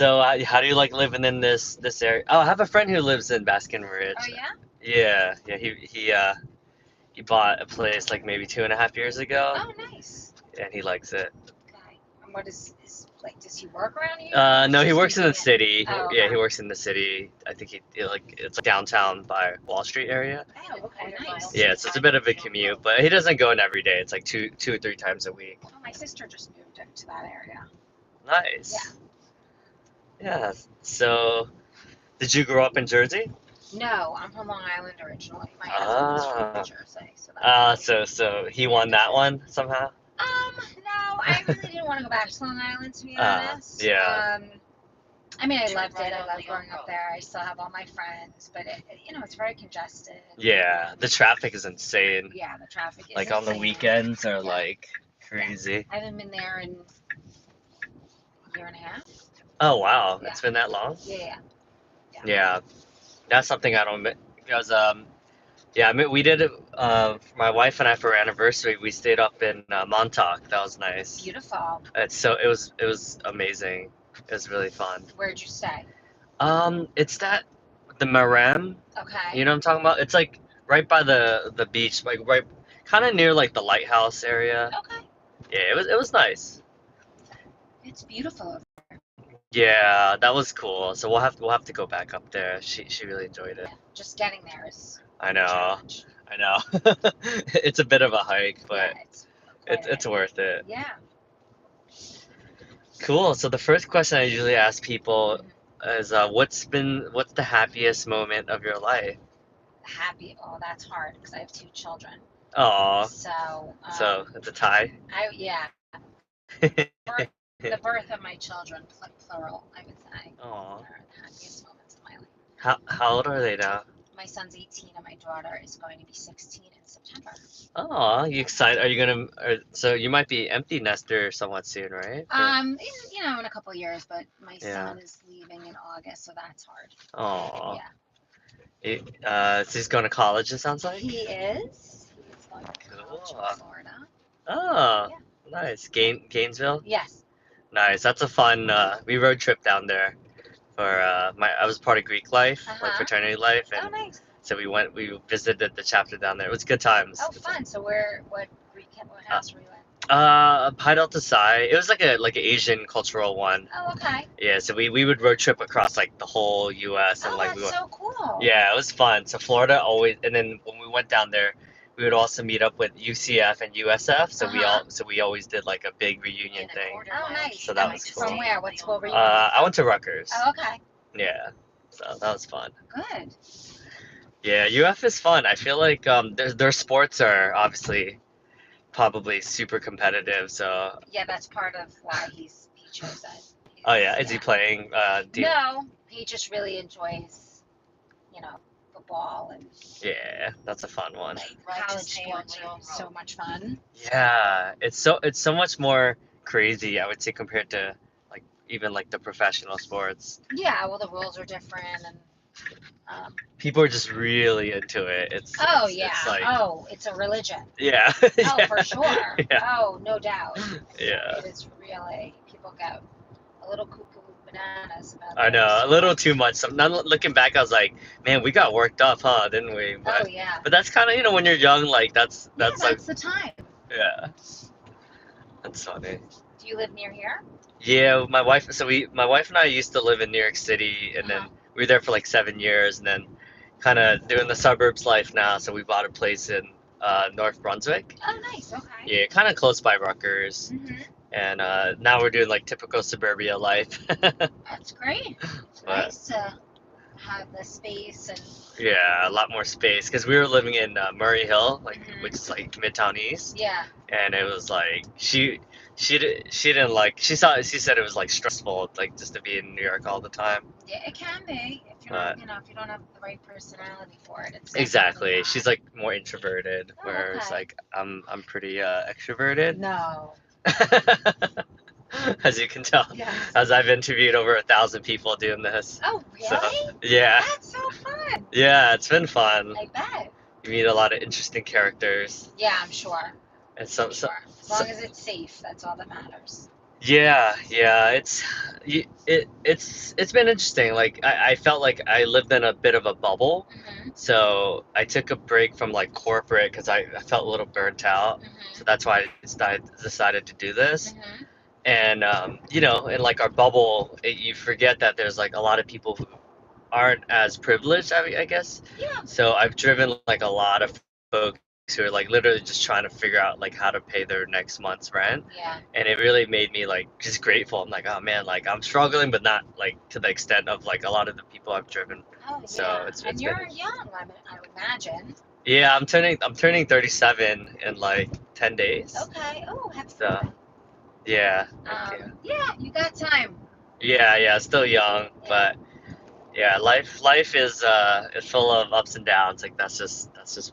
So how do you like living in this area? Oh, I have a friend who lives in Baskin Oh Ridge. yeah? Yeah, yeah. He bought a place like maybe 2.5 years ago, Oh nice. and he likes it. Okay. And what is like does he work around here or it's No, he just works in the convenient? city. Oh, Yeah, okay. he works in the city. I think he like it's like downtown by Wall Street area. Oh, okay, nice. Yeah, so it's a bit of a commute, but he doesn't go in every day. It's like two or three times a week. Oh, my sister just moved to that area. Yeah. Nice. Yeah. So, did you grow up in Jersey? No, I'm from Long Island originally. My husband is from New Ah. Jersey, so that's So he won that one somehow. no, I really didn't want to go back to Long Island to be Ah, honest. yeah, I mean, I loved it. I loved growing up there. I still have all my friends, but it's very congested. yeah. The traffic is insane. Yeah, the traffic is Like on the insane. weekends are Yeah, like crazy. I haven't been there in a year and a half. Oh wow, Yeah, it's been that long. yeah, yeah. Yeah, that's something I don't because yeah, I mean we did it. My wife and I for our anniversary we stayed up in Montauk. That was nice. Beautiful. It was amazing. It was really fun. Where'd you stay? It's that the Marem. Okay. You know what I'm talking about? It's like right by the beach, like right kind of near like the lighthouse area. Okay. Yeah, it was nice. It's beautiful. Yeah, that was cool. So we'll have to go back up there. She really enjoyed it. Yeah, just getting there is I a know. challenge. I know. It's a bit of a hike, Yeah, but it's quite it's a it's hike. worth it. Yeah. Cool. So the first question I usually ask people Mhm. is what's the happiest moment of your life? Happy. Oh, that's hard because I have two children. Aw, So, so it's a tie. yeah, birth, the birth of my children, plural, I would say, Aw. are the happiest moments of my life. How old are they now? My son's 18 and my daughter is going to be 16 in September. Oh, you excited? Are you gonna? So you might be empty nester somewhat soon, right? In a couple of years, but my Yeah. son is leaving in August, so that's hard. Oh. Yeah. So he's going to college. It sounds like. He is. He is going to college Cool. in Florida. Oh, Yeah. nice. Gainesville. Yes. Nice. That's a fun. We road trip down there for I was part of Greek life, like Uh-huh. fraternity life, Oh, and nice. so we visited the chapter down there. It was good times. Oh, Good fun. times. So what house were you in? Pi Delta Psi. It was like an Asian cultural one. Oh, okay. Yeah, so we would road trip across like the whole U.S. and Oh, like we that's went. so cool. Yeah, it was fun. So Florida always, and then when we went down there, we would also meet up with UCF and USF. Uh-huh. So we always did like a big reunion thing. Oh, nice. So that was cool. From where? What school were you in? I went to Rutgers. Oh, okay. Yeah, so that was fun. Good. Yeah, UF is fun. I feel like their sports are obviously probably super competitive. So Yeah, that's part of why he chose it. oh yeah, is he playing? No, he just really enjoys, football and Yeah, that's a fun one. college sports are so much fun. Yeah, it's so much more crazy, I would say, compared to like even like the professional sports. Yeah, well, the rules are different, and People are just really into it. oh It's yeah, like it's a religion. yeah, Oh, yeah, for sure. yeah, Oh, no doubt. yeah. It is really people go a little cuckoo bananas about I their know a little sports. too much. Now looking back, I was like, man, we got worked up, huh? Didn't we? Oh yeah. But that's kind of when you're young, like Yeah, that's like that's the time. yeah, that's funny. Do you live near here? Yeah, my wife and I used to live in New York City, and then Uh-huh. we were there for like 7 years, and then kind of doing the suburbs life now. So we bought a place in North Brunswick. Oh, nice. Okay. Yeah, kind of close by Rutgers, Mhm. and now we're doing like typical suburbia life. That's great. It's But nice to have the space and. yeah, a lot more space because we were living in Murray Hill, like Mhm. which is like Midtown East, Yeah. and it was like she didn't like she said it was like stressful like just to be in New York all the time. Yeah, it can be if you're But not, if you don't have the right personality for it. It's exactly, definitely she's not. like more introverted, Oh, whereas okay. like I'm pretty extroverted, No. as you can tell, Yes. as I've interviewed over 1,000 people doing this. Oh, So really? yeah, That's so fun. yeah, it's been fun. I bet. You meet a lot of interesting characters, Yeah, I'm sure. and I'm sure. As so long as it's safe, that's all that matters. Yeah. It's been interesting. Like I felt like I lived in a bit of a bubble, Mhm. so I took a break from like corporate because I felt a little burnt out. So Mhm. that's why I decided to do this. Mhm. And in like our bubble, you forget that there's like a lot of people who aren't as privileged, I guess. Yeah. So I've driven like a lot of folks who are like literally just trying to figure out like how to pay their next month's rent. Yeah. And it really made me like just grateful. I'm like, oh man, like I'm struggling, but not like to the extent of like a lot of the people I've driven. Oh So yeah. And it's been you're young, I would imagine. yeah, I'm turning 37 in like 10 days. Okay. Oh, happy So birthday. yeah, thank you. Yeah, you got time. Yeah, still young, Yeah. but yeah, life is full of ups and downs. Like that's just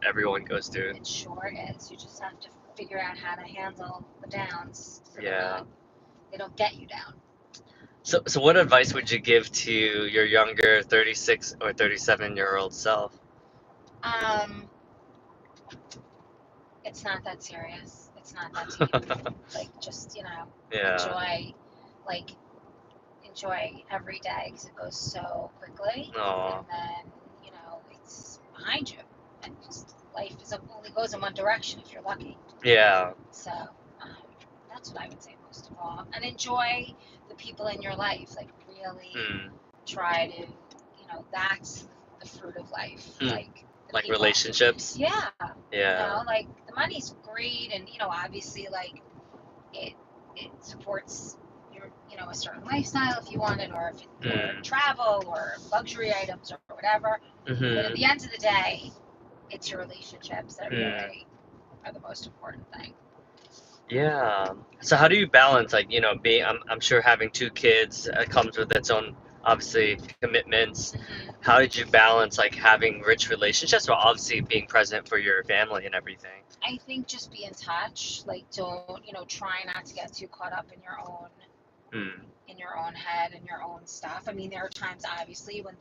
everyone goes through. It sure is. You just have to figure out how to handle the downs so Yeah. they don't get you down. So what advice would you give to your younger 36 or 37-year-old self? Um, it's not that serious. It's not that deep. Like just, Yeah. enjoy like enjoy every day because it goes so quickly and Oh, then, it's behind you. And just life is only goes in one direction if you're lucky. yeah. So that's what I would say most of all. And enjoy the people in your life. Like really Hmm. try to, that's the fruit of life. Hmm. Like the Like people. relationships? Yeah. Yeah. Like the money's great and, obviously like it it supports your, a certain lifestyle if you want it or if it, or Hmm. travel or luxury items or whatever. But at Mm-hmm. the end of the day, it's your relationships that Hmm. really are the most important thing. Yeah. So how do you balance like, being I'm sure having two kids comes with its own obviously commitments. Hmm. How did you balance like having rich relationships while obviously being present for your family and everything? I think just be in touch. Like don't, try not to get too caught up Hmm. in your own head and your own stuff. I mean, there are times obviously when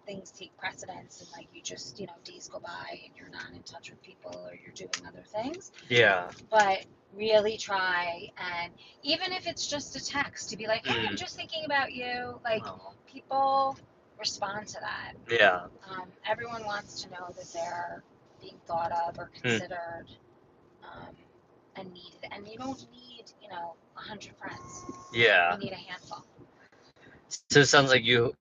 things take precedence and like you just, days go by and you're not in touch with people or you're doing other things. Yeah. But really try and even if it's just a text to be like, hey, I'm Hmm. just thinking about you. Like Oh. people respond to that. Yeah. Everyone wants to know that they're being thought of or Hmm. considered um, and needed. And you don't need, 100 friends. You Yeah. need a handful. So it sounds like you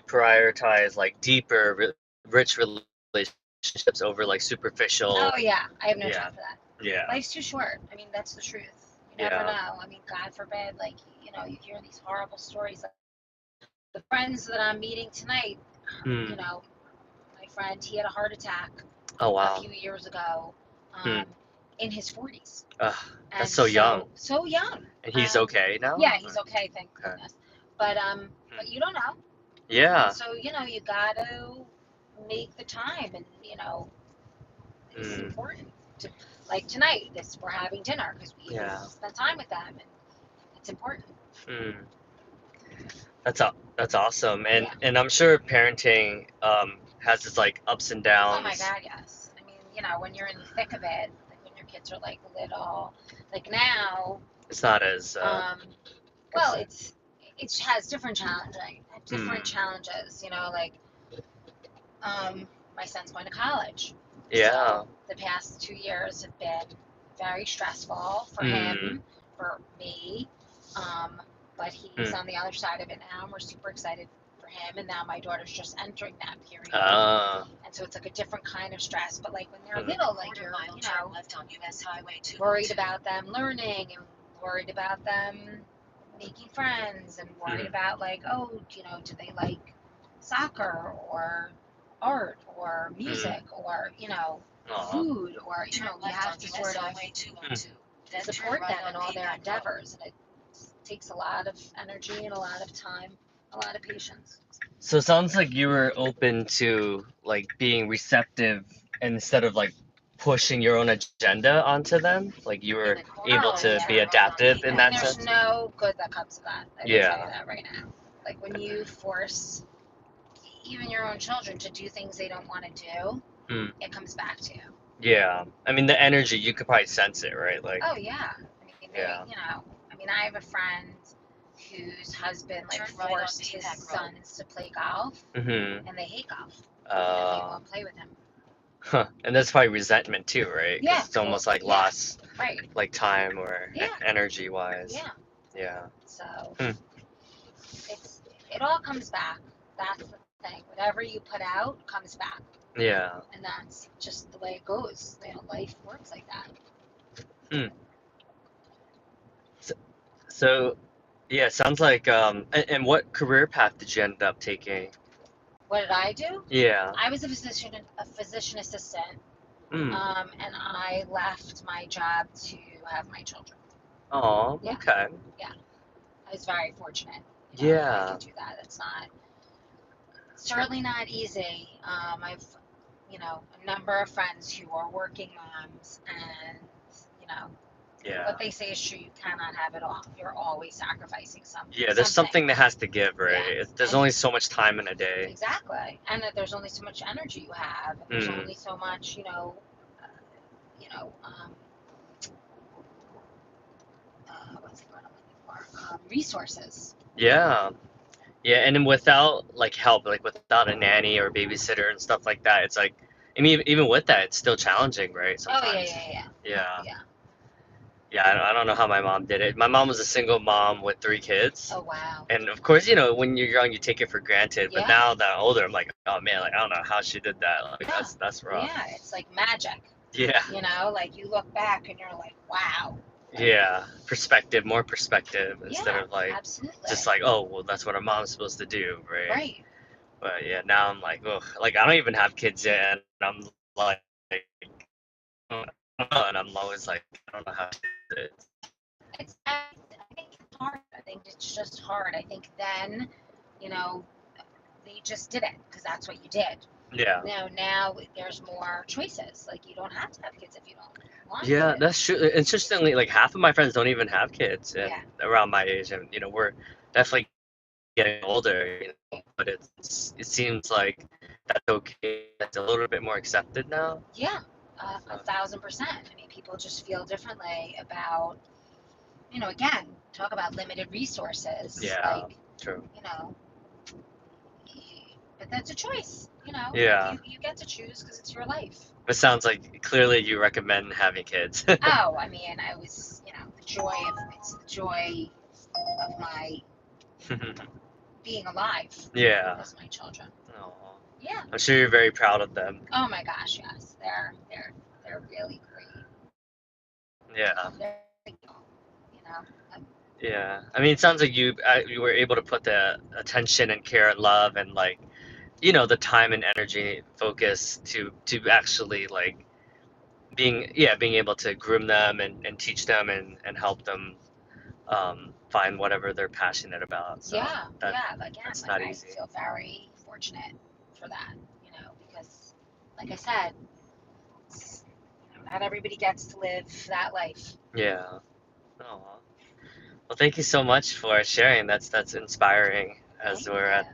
prioritize like deeper, rich relationships over like superficial. Oh yeah, I have no Yeah, time for that. yeah, Life's too short. I mean, that's the truth. You never yeah. know. I mean, God forbid, like, you hear these horrible stories. Like the friends that I'm meeting tonight, Hmm. you know, my friend, he had a heart attack Oh a wow. few years ago, Hmm. um, in his 40s. Ugh, that's And so young. so young. And he's And okay now? yeah, he's okay, thank Okay. goodness. But Hmm. but you don't know. And Yeah. so, you gotta make the time and, it's Hmm. important to like tonight this we're having dinner because we Yeah. spend time with them and it's important. Hmm. That's awesome. And Yeah. and I'm sure parenting has its like ups and Oh my downs. God, yes. I mean, when you're in the thick of it, like when your kids are like little, like now, It's not as um, well, guess. it has different Hmm. challenges. Like my son's going to college, Yeah. so the past 2 years have been very stressful for Hmm. him, for me. Um, but he's Hmm. on the other side of it now, and we're super excited for him. And now my daughter's just entering that period, Ah. and so it's like a different kind of stress. But like when they're Hmm. little, like you're, left on US Highway 202. worried about them learning and worried about them making friends and worried Hmm. about like, oh, do they like soccer or art or Hmm. music or Aw. food or you have to sort of Highway 212. Then turn support right them on in all their Payback Road. endeavors and it takes a lot of energy and a lot of time, a lot of patience. So it sounds like you were open to like being receptive instead of like pushing your own agenda onto them. Like you In were a quarter able Oh mile, to yeah, be turn right on adaptive in Payback and that there's Road. sense. no good that comes of that. I will tell you Yeah. that right now. Like when you force even your own children to do things they don't want to do, Hmm. it comes back to you. Yeah. I mean the energy, you could probably sense it, right? Like Oh yeah. I mean, Yeah. you know, I mean, I have a friend whose husband like Turn right forced onto his Peacock Road. sons to play golf, Mm-hmm. and they hate golf, and they Uh, won't play with him. huh. And that's probably resentment too, right? Because Yeah, it's almost well, like yeah, lost right, like time or yeah, energy wise. yeah. Yeah. So Hmm. it all comes back. That's the thing. Whatever you put out comes back, Yeah. and that's just the way it goes. You know, life works like that. So, so yeah, sounds like and what career path did you end up taking? What did I do? Yeah. I was a physician assistant, Hmm. and I left my job to have my children. Oh, Yeah. okay. I was very fortunate. You know, that I Yeah. could do that. It's not certainly not easy. I've a number of friends who are working moms, and you know Yeah. what they say is true. You cannot have it all. You're always sacrificing Yeah, there's something that has to give, right? Yeah. There's And only so much time in a day. exactly, and that there's only so much energy you have, and there's Mm. only so much uh, you know, what's the word I'm looking for? Resources. Yeah. Yeah, and then without like help, like without a nanny or babysitter and stuff like that, it's like, and even with that, it's still challenging, right? Oh yeah, Sometimes. yeah, yeah, Yeah. yeah. Yeah, I don't know how my mom did it. My mom was a single mom with 3 kids. Oh wow. And of course, when you're young, you take it for granted. But Yeah. now that I'm older, I'm like, oh man, like I don't know how she did that. Like Yeah. that's rough. Yeah, it's like magic. Yeah. Like you look back and you're like, wow. Yeah. More perspective instead Yeah, of like absolutely. just like, oh, well, that's what a mom's supposed to do, right? Right. But yeah, now I'm like, oh, like I don't even have kids yet, and I'm like, I don't know, and I'm always like, I don't know how to do it. I think it's hard. I think it's just hard. I think then, you know, they just did it because that's what you did. Yeah. Now there's more choices. Like you don't have to have kids if you don't want Yeah, kids. that's true. Interestingly, like half of my friends don't even have kids, and Yeah. around my age, and we're definitely getting older, but it seems like that's okay. That's a little bit more accepted now. Yeah, 1,000%. I mean, people just feel differently about, again, talk about limited resources. Yeah, Like, true. but that's a choice. Yeah. You get to choose because it's your life. It sounds like clearly you recommend having kids. Oh, I mean, it's the joy of my being alive. Yeah. As my children. Aw. Yeah. I'm sure you're very proud of them. Oh my gosh, yes, they're really great. Yeah. They're, you know, um, Yeah. I mean, it sounds like you were able to put the attention and care and love and like, the time and energy focus to actually like being able to groom them and teach them and help them find whatever they're passionate about. So yeah, that again, that's like not I easy. feel very fortunate for that, because, like I said, not everybody gets to live that life. Yeah. Oh. Well, thank you so much for sharing. That's inspiring as Thank we're you. at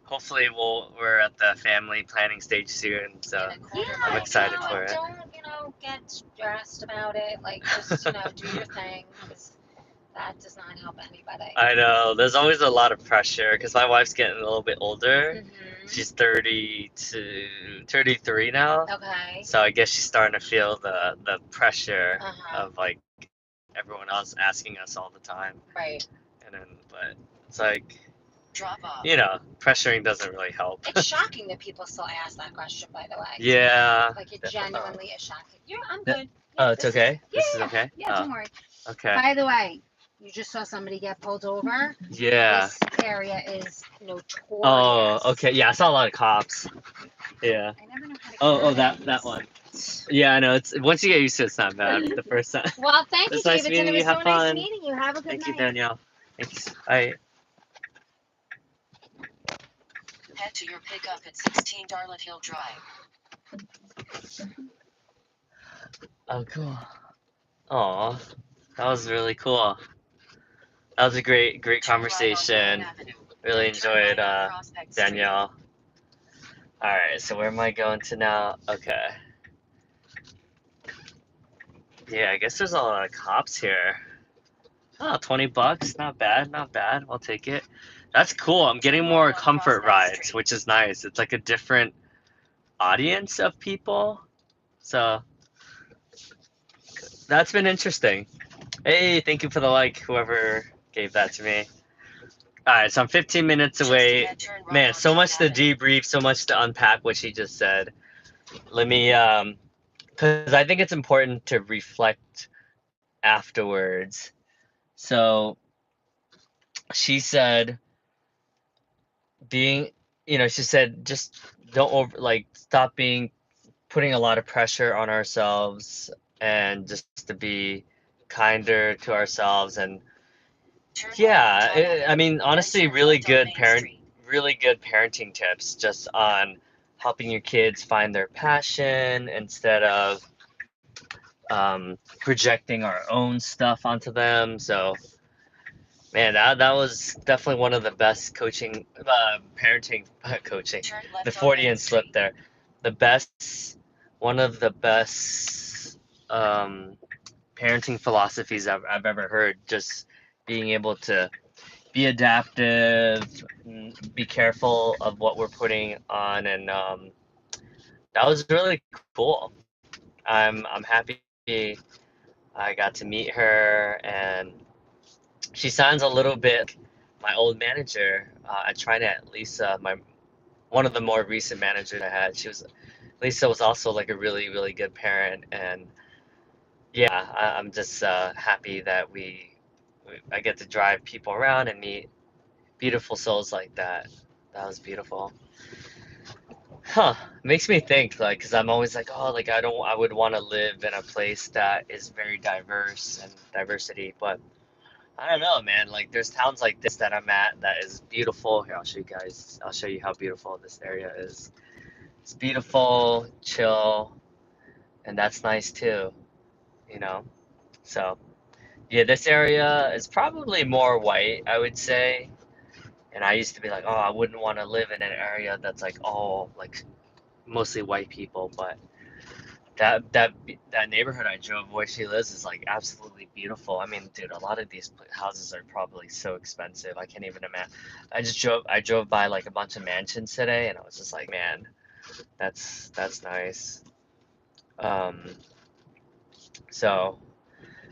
hopefully we're at the family planning stage soon. So Yeah, I'm excited for it. don't, get stressed about it. Like, just, do your thing, because that does not help anybody. I know there's always a lot of pressure because my wife's getting a little bit older. Mm-hmm. She's 33 now. Okay. So I guess she's starting to feel the pressure Uh-huh. of like everyone else asking us all the time. Right. And then, but it's like, Drop off. pressuring doesn't really help. It's shocking that people still ask that question, by the way. Yeah. Like, it definitely. genuinely is shocking. I'm Yeah. good. Oh, Yeah, it's okay? This is yeah, okay? Yeah, don't worry. Okay. By the way, you just saw somebody get pulled over. Yeah. This area is notorious. Oh, okay. Yeah, I saw a lot of cops. Yeah. I never know how to Oh, get that one. Yeah, I know. It's once you get used to it, it's not bad. The first time. Well, thank you, It's nice Davidson. meeting It you. was so Have nice fun. meeting you. Have a good Thank night. you, Danielle. Thanks. Bye. Head to your pickup at 16 Darlet Hill Drive. Oh, cool. Aw, that was really cool. That was a great Turn right onto conversation. Main Avenue. Really Turn right enjoyed on Prospect Street. Danielle. All right, so where am I going to now? Okay. Yeah, I guess there's a lot of cops here. Oh, $20, not bad, not bad. I'll take it. That's cool. I'm getting Turn more left on comfort Prospect rides, Street. which is nice. It's like a different audience of people. So that's been interesting. Hey, thank you for the like, whoever gave that to me. All right, so I'm 15 minutes Just away. ahead, turn right Man, on so Town much to Avenue. debrief, so much to unpack what she just said. Let me, because I think it's important to reflect afterwards. So she said, being, she said, just don't over, like, stop being, putting a lot of pressure on ourselves and just to be kinder to ourselves. And Turn right on yeah, Town Avenue. I mean, Then honestly, turn really left on good Main Street. really good parenting tips just on helping your kids find their passion instead of projecting our own stuff onto them. So, man, that was definitely one of the best parenting coaching, Turn the left on Main Freudian slip Street. there. The best, one of the best um, parenting philosophies I've ever heard. Just being able to be adaptive, be careful of what we're putting on, and that was really cool. I'm happy I got to meet her, and she sounds a little bit like my old manager at TriNet, Lisa, my one of the more recent managers I had. Lisa was also like a really good parent, and yeah, I'm just happy that I get to drive people around and meet beautiful souls like that. That was beautiful. Huh. Makes me think, like, because I'm always like, oh, like I would want to live in a place that is very diverse and diversity, but I don't know, man. Like, there's towns like this that I'm at that is beautiful. Here, I'll show you guys. I'll show you how beautiful this area is. It's beautiful, chill, and that's nice too, you know? So, yeah, this area is probably more white, I would say. And I used to be like, oh, I wouldn't want to live in an area that's like all like mostly white people, but that neighborhood I drove where she lives is like absolutely beautiful. I mean, dude, a lot of these houses are probably so expensive. I can't even imagine. I drove by like a bunch of mansions today, and I was just like, man, that's nice. Um, so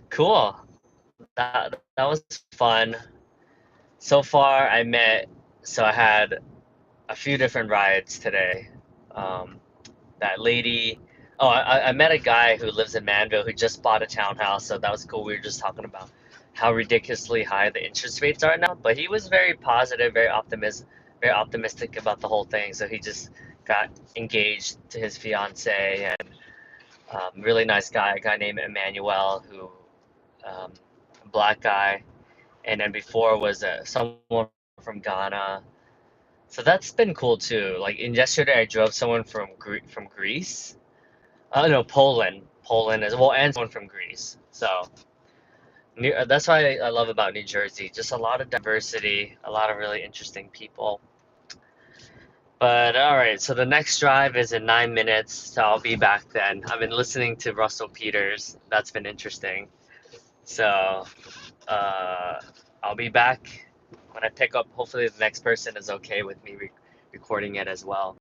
cool. That was fun. So far, so I had a few different rides today. Um, that lady. Oh, I met a guy who lives in Manville who just bought a townhouse, so that was cool. We were just talking about how ridiculously high the interest rates are now, but he was very positive, very optimistic about the whole thing. So he just got engaged to his fiance, and really nice guy, a guy named Emmanuel, who a black guy, and then before was someone from Ghana. So that's been cool too. Like in yesterday, I drove someone from Greece. No, Poland as well, and someone from Greece. So that's why I love about New Jersey. Just a lot of diversity, a lot of really interesting people. But all right, so the next drive is in 9 minutes, so I'll be back then. I've been listening to Russell Peters. That's been interesting. So uh, I'll be back when I pick up. Hopefully, the next person is okay with me recording it as well.